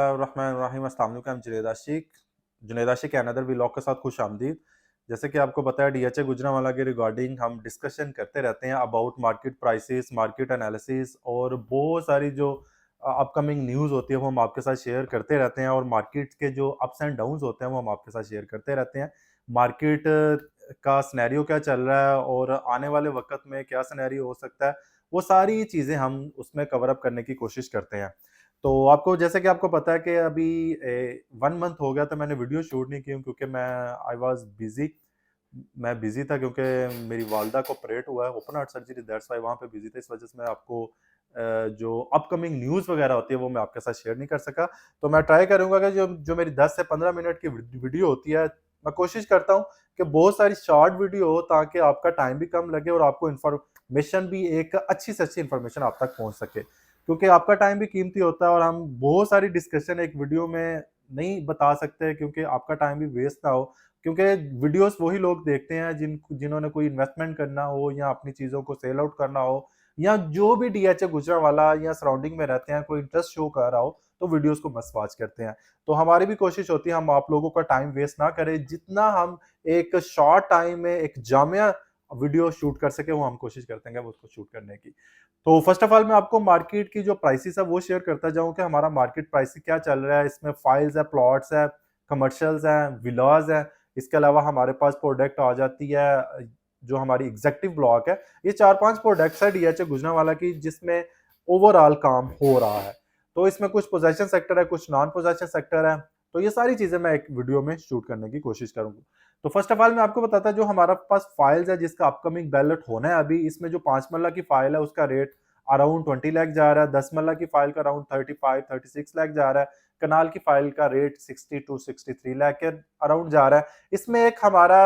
रहमान अस्सलाम वालेकुम। जुनैद आशिक के अनदर व्लॉग के साथ खुश आमदीद। जैसे कि आपको पता है डीएचए गुजरांवाला के रिगार्डिंग हम डिस्कशन करते रहते हैं about market prices, market analysis और बहुत सारी जो अपकमिंग न्यूज़ होती है वो हम आपके साथ शेयर करते रहते हैं और मार्केट के जो अप्स एंड डाउन्स होते हैं वो हम आपके साथ शेयर करते रहते हैं। मार्केट का सिनेरियो क्या चल रहा है और आने वाले वक्त में क्या सिनेरियो हो सकता है, वो सारी चीज़ें हम उसमें कवर अप करने की कोशिश करते हैं। तो आपको जैसे कि आपको पता है कि अभी 1 मंथ हो गया था मैंने वीडियो शूट नहीं की क्योंकि आई वाज़ बिज़ी। मैं बिज़ी था क्योंकि मेरी वालिदा को ऑपरेट हुआ है, open heart surgery, that's why वहाँ पे बिज़ी था। इस वजह से मैं आपको जो अपकमिंग न्यूज़ वगैरह होती है वो मैं आपके साथ शेयर नहीं कर सका। तो मैं ट्राई करूँगा कि जो जो मेरी 10 से 15 मिनट की वीडियो होती है, मैं कोशिश करता हूँ कि बहुत सारी शॉर्ट वीडियो हो ताकि आपका टाइम भी कम लगे और आपको इन्फॉर्मेशन भी एक अच्छी से अच्छी इन्फॉर्मेशन आप तक पहुँच सके। क्योंकि आपका टाइम भी कीमती होता है और हम बहुत सारी डिस्कशन एक वीडियो में नहीं बता सकते क्योंकि आपका टाइम भी वेस्ट ना हो। क्योंकि वीडियोस वही लोग देखते हैं जिन्होंने कोई इन्वेस्टमेंट करना हो या अपनी चीज़ों को सेल आउट करना हो या जो भी डीएचए गुजरांवाला या सराउंडिंग में रहते हैं, कोई इंटरेस्ट शो कर रहा हो, तो वीडियोस को मस्ट वॉच करते हैं। तो हमारी भी कोशिश होती है हम आप लोगों का टाइम वेस्ट ना करें, जितना हम एक शॉर्ट टाइम में एक जामिया वीडियो शूट कर सके वो हम कोशिश करते हैं उसको शूट करने की। तो फर्स्ट ऑफ ऑल मैं आपको मार्केट की जो प्राइसेस है वो शेयर करता जाऊँ कि हमारा मार्केट प्राइस क्या चल रहा है। इसमें फाइल्स है, प्लॉट्स है, कमर्शियल्स हैं, विलाज हैं। इसके अलावा हमारे पास प्रोडक्ट आ जाती है जो हमारी एग्जेक्टिव ब्लॉक है। ये 4-5 प्रोडक्ट्स है डीएचए गुजरांवाला की जिसमें ओवरऑल काम हो रहा है। तो इसमें कुछ पोजेशन सेक्टर है, कुछ नॉन पोजेशन सेक्टर है। तो ये सारी चीजें मैं एक वीडियो में शूट करने की कोशिश करूंगा। तो फर्स्ट ऑफ ऑल मैं आपको बताता जो हमारा पास फाइल्स है जिसका अपकमिंग बैलेट होना है अभी। इसमें जो 5 मल्ला की फाइल है उसका रेट अराउंड 20 लाख जा रहा है। 10 मल्ला की फाइल का अराउंड 35-36 लाख जा रहा है। कनाल की फाइल का रेट 60 to 63 लाख के अराउंड जा रहा है। इसमें एक हमारा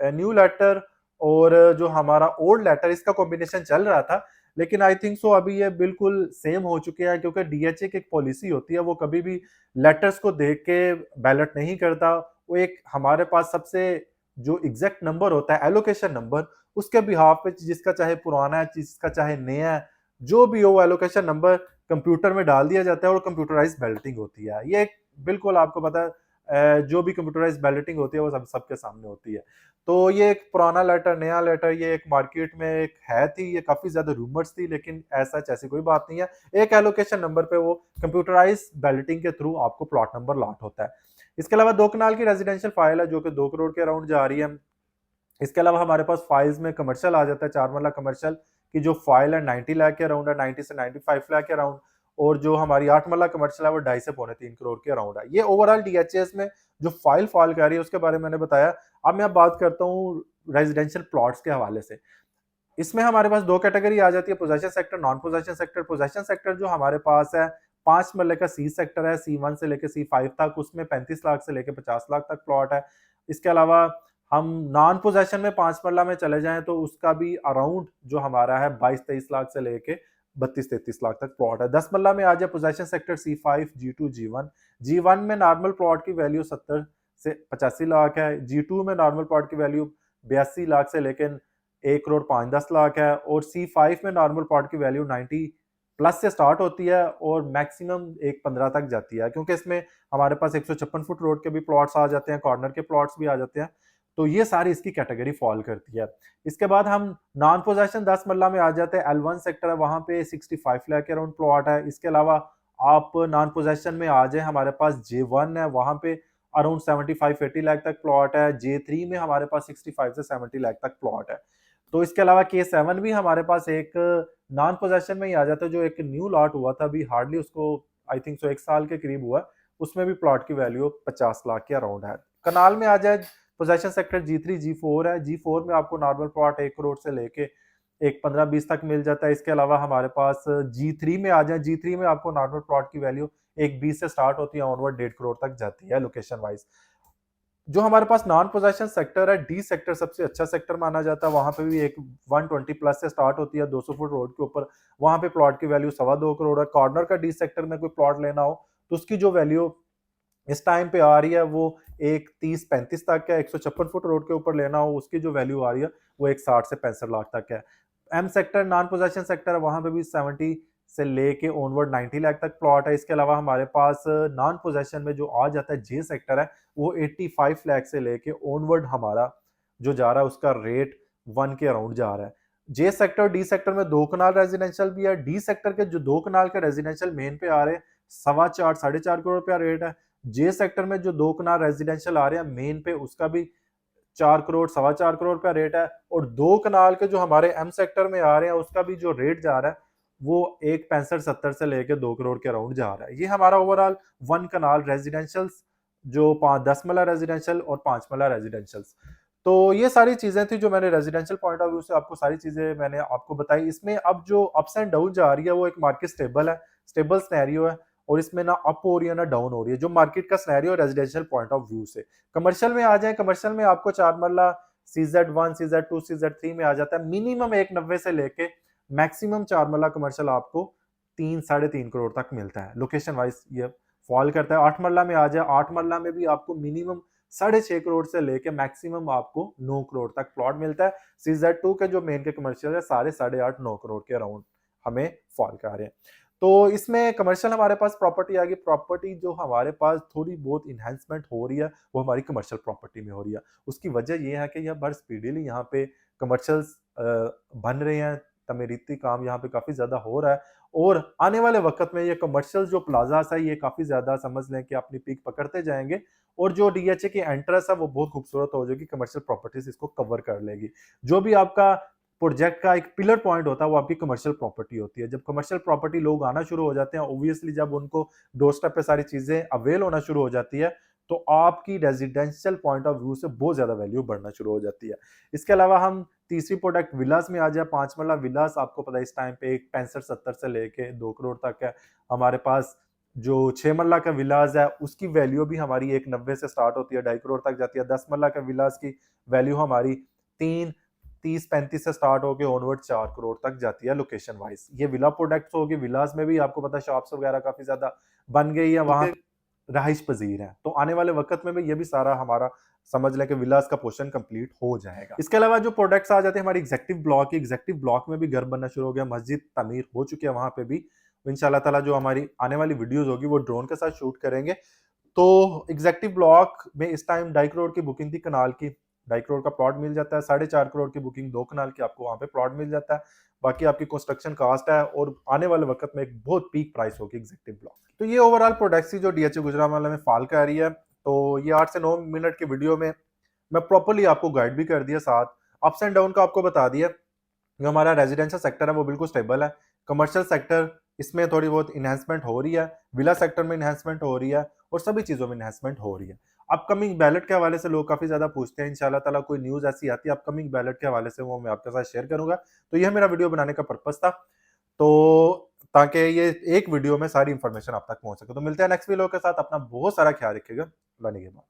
न्यू लेटर और जो हमारा ओल्ड लेटर इसका कॉम्बिनेशन चल रहा था, लेकिन आई थिंक सो अभी ये बिल्कुल सेम हो चुके हैं क्योंकि डीएचए की एक पॉलिसी होती है वो कभी भी लेटर्स को देख के बैलेट नहीं करता। वो एक हमारे पास सबसे जो एग्जैक्ट नंबर होता है एलोकेशन नंबर, उसके बिहाफ पे जिसका चाहे पुराना है, जिसका चाहे नया है, जो भी हो वो एलोकेशन नंबर कंप्यूटर में डाल दिया जाता है और कंप्यूटराइज बैलेटिंग होती है। ये बिल्कुल आपको पता है जो भी कंप्यूटराइज बैलेटिंग होती है वो सबके सामने होती है। तो ये एक पुराना लेटर, नया लेटर, ये एक मार्केट में एक है थी, ये काफी ज्यादा रूमर्स थी, लेकिन ऐसा ऐसी कोई बात नहीं है। एक एलोकेशन नंबर पे वो कंप्यूटराइज बैलेटिंग के थ्रू आपको प्लॉट नंबर लॉट होता है। इसके अलावा 2 कनाल की रेजिडेंशियल फाइल है जो कि 2 करोड़ के अराउंड जा रही है। इसके अलावा हमारे पास फाइल्स में कमर्शियल आ जाता है। 4 मरला कमर्शियल की जो फाइल है 90 लाख के अराउंड है, 90 से 95 लाख के अराउंड। और जो हमारी 8 मरला कमर्शियल है वो 2.5 से पौने 3 करोड़ के अराउंड है। ये ओवरऑल डीएचएस में जो फाइल फॉल कर रही है उसके बारे में मैंने बताया। अब मैं बात करता हूँ रेजिडेंशियल प्लॉट्स के हवाले से। इसमें हमारे पास 2 कैटेगरी आ जाती है, possession sector, non possession sector. Possession sector जो हमारे पास है 5 मरले का सी सेक्टर है, C1 से लेके C5 तक, उसमें 35 लाख से लेके 50 लाख तक प्लॉट है। इसके अलावा हम नॉन पोजेशन में 5 मरला में चले जाएं तो उसका भी अराउंड जो हमारा है 22-23 लाख से लेके 32-33 लाख तक प्लॉट है। 10 मरला में आ जाए possession sector C5, G2, G1। G1 में नॉर्मल प्लॉट की वैल्यू 70 से 85 लाख है। G2 में नॉर्मल प्लॉट की वैल्यू 82 लाख से लेके 1 करोड़ 5-10 लाख है। और C5 में नॉर्मल प्लॉट की वैल्यू 90 प्लस से स्टार्ट होती है और मैक्सिमम 115 तक जाती है, क्योंकि इसमें हमारे पास 156 फुट रोड के भी प्लॉट्स आ जाते हैं, कॉर्नर के प्लॉट्स भी आ जाते हैं। तो ये सारी इसकी कैटेगरी फॉल करती है। इसके बाद हम नॉन पोजेशन 10 मरला में आ जाते हैं। L1 सेक्टर है, वहां पे 65 लाख के अराउंड प्लॉट है। इसके अलावा आप नॉन पोजेशन में आ जाए, हमारे पास J1 है, वहां पे अराउंड 75-80 लाख तक प्लॉट है। J3 में हमारे पास 65 से 70 लाख तक प्लॉट है। तो इसके अलावा K7 भी हमारे पास एक नॉन पोजेशन में ही आ जाता है, जो एक न्यू लॉट हुआ था अभी, हार्डली उसको आई थिंक सो 1 साल के करीब हुआ। उसमें भी प्लॉट की वैल्यू 50 लाख के अराउंड है। कनाल में आ जाए, पोजेशन सेक्टर G3 G4 है। G4 में आपको नॉर्मल प्लॉट 1 करोड़ से लेके एक 15-20 तक मिल जाता है। इसके अलावा हमारे पास G3 में आ जाए, G3 में आपको नॉर्मल प्लॉट की वैल्यू एक 20 से स्टार्ट होती है, ऑनवर्ड 1.5 करोड़ तक जाती है लोकेशन वाइज। जो हमारे पास नॉन पोजेशन सेक्टर है, डी सेक्टर सबसे अच्छा सेक्टर माना जाता है। वहां पे भी एक 120 प्लस से स्टार्ट होती है 200 फुट रोड के ऊपर। वहां पे प्लॉट की वैल्यू 2.25 करोड़ है। कॉर्नर का डी सेक्टर में कोई प्लॉट लेना हो तो उसकी जो वैल्यू इस टाइम पे आ रही है वो एक 30-35 तक है। 156 फुट रोड के ऊपर लेना हो उसकी जो वैल्यू आ रही है वो एक 60 से 65 लाख तक है। M sector non possession sector है, वहां पे भी 70 से लेके ऑनवर्ड 90 लाख तक प्लॉट है। इसके अलावा हमारे पास नॉन पोजेशन में जो आ जाता है जे सेक्टर है, वो 85 लाख से लेके ऑनवर्ड हमारा जो जा रहा है उसका रेट 1 के अराउंड जा रहा है। जे सेक्टर डी सेक्टर में 2 कनाल रेजिडेंशियल भी है। डी सेक्टर के जो 2 कनाल के रेजिडेंशियल मेन पे आ रहे हैं 4.25 4.5 करोड़ रुपया रेट है। जे सेक्टर में जो 2 कनाल रेजिडेंशियल आ रहे हैं मेन पे, उसका भी 4 करोड़ 4.25 करोड़ रुपया रेट है। और 2 कनाल के जो हमारे एम सेक्टर में आ रहे हैं उसका भी जो रेट जा रहा है वो 1.65-70 से लेके 2 करोड़ के अराउंड जा रहा है। ये हमारा ओवरऑल 1 कनाल रेजिडेंशियल जो 10 मरला रेजिडेंशियल और 5 मरला रेजिडेंशियल। तो ये सारी चीजें थी जो मैंने रेजिडेंशियल पॉइंट ऑफ व्यू से आपको सारी चीजें मैंने आपको बताई। इसमें अब जो अप्स एंड डाउन जा रही है वो एक मार्केट स्टेबल है, स्टेबल सिनेरियो है, और इसमें ना अप हो रही है ना डाउन हो रही है, जो मार्केट का scenario residential point of view से। कमर्शियल में आ जाए, कमर्शियल में आपको 4 मरला CZ1 CZ2 CZ3 में आ जाता है मिनिमम 190 से लेके मैक्सिमम 4 मरला कमर्शियल आपको 3-3.5 करोड़ तक मिलता है। लोकेशन वाइज ये फॉल करता है। 8 मरला में आ जाए, 8 मरला में भी आपको मिनिमम 6.5 करोड़ से लेके मैक्सिमम आपको 9 करोड़ तक प्लॉट मिलता है। CZ2 के जो मेन के कमर्शियल है सारे 8.5-9 करोड़ के अराउंड हमें फॉल कर रहे हैं। तो इसमें कमर्शियल हमारे पास प्रॉपर्टी आ गई। प्रॉपर्टी जो हमारे पास थोड़ी बहुत इन्हेंसमेंट हो रही है वो हमारी कमर्शियल प्रॉपर्टी में हो रही है। उसकी वजह ये है कि यह बड़ स्पीडीली यहाँ पे कमर्शियल्स बन रहे हैं, तमीरीती काम यहाँ पे काफी ज्यादा हो रहा है, और आने वाले वक्त में ये कमर्शियल जो प्लाजास है ये काफी ज्यादा समझ लें कि अपनी पीक पकड़ते जाएंगे, और जो डीएचए की एंट्रेंस है वो बहुत खूबसूरत हो जाएगी, कमर्शियल प्रॉपर्टीज इसको कवर कर लेगी। जो भी आपका प्रोजेक्ट का एक पिलर पॉइंट होता है वो आपकी कमर्शियल प्रॉपर्टी होती है। जब कमर्शियल प्रॉपर्टी लोग आना शुरू हो जाते हैं, ऑब्वियसली जब उनको डोर स्टेप पे सारी चीजें अवेल होना शुरू हो जाती है, तो आपकी रेजिडेंशियल पॉइंट ऑफ व्यू से बहुत ज्यादा वैल्यू बढ़ना शुरू हो जाती है। इसके अलावा हम तीसरी प्रोडक्ट विलास में आ जाए। 5 मरला विलास आपको पता है इस टाइम पे 65-70 से लेके 2 करोड़ तक है। हमारे पास जो 6 मरला का विलास है उसकी वैल्यू भी हमारी 190 से स्टार्ट होती है, 2.5 करोड़ तक जाती है। 10 मरला का विलास की वैल्यू हमारी 3-30-35 से स्टार्ट होकर ऑनवर्ड 4 करोड़ तक जाती है लोकेशन वाइज। ये विला प्रोडक्ट्स होगी। विलास में भी आपको पता है शॉप्स वगैरह काफी ज्यादा बन गई है, वहां रहाइश पजीर है, तो आने वाले वक्त में भी ये भी सारा हमारा समझ लें कि विलास का पोर्शन कंप्लीट हो जाएगा। इसके अलावा जो प्रोडक्ट्स आ जाते हैं हमारी एग्जेक्टिव ब्लॉक, एग्जेक्टिव ब्लॉक में भी घर बनना शुरू हो गया, मस्जिद तमीर हो चुकी है वहां पे भी। इंशाल्लाह ताला जो हमारी आने वाली वीडियोस होगी वो ड्रोन के साथ शूट करेंगे। तो एग्जेक्टिव ब्लॉक में इस टाइम 2.5 करोड़ की बुकिंग थी कनाल की, 2.5 करोड़ का प्लॉट मिल जाता है। 4.5 करोड़ की बुकिंग 2 कनाल की आपको वहां पे प्लॉट मिल जाता है। बाकी आपकी कंस्ट्रक्शन कास्ट है, और आने वाले वक्त में एक बहुत पीक प्राइस होगी एग्जेक्टिव ब्लॉक। तो ये ओवरऑल प्रोडक्ट्स जो डीएचए गुजरांवाला में फॉल कर रही है। तो ये 8 से 9 मिनट की वीडियो में मैं प्रॉपर्ली आपको गाइड भी कर दिया, साथ अप्स एंड डाउन का आपको बता दिया। जो हमारा रेजिडेंशियल सेक्टर है वो बिल्कुल स्टेबल है। कमर्शियल सेक्टर इसमें थोड़ी बहुत इन्हेंसमेंट हो रही है, विला सेक्टर में इन्हेंसमेंट हो रही है, और सभी चीजों में इन्हेंसमेंट हो रही है। अपकमिंग बैलेट के हवाले से लोग काफी ज्यादा पूछते हैं, इंशाल्लाह ताला कोई न्यूज ऐसी आती है अपकमिंग बैलेट के हवाले से वो मैं आपके साथ शेयर करूंगा। तो यह मेरा वीडियो बनाने का पर्पस था, तो ताकि ये एक वीडियो में सारी इंफॉर्मेशन आप तक पहुंच सके। तो मिलते हैं नेक्स्ट वीडियो के साथ। अपना बहुत सारा ख्याल रखिएगा।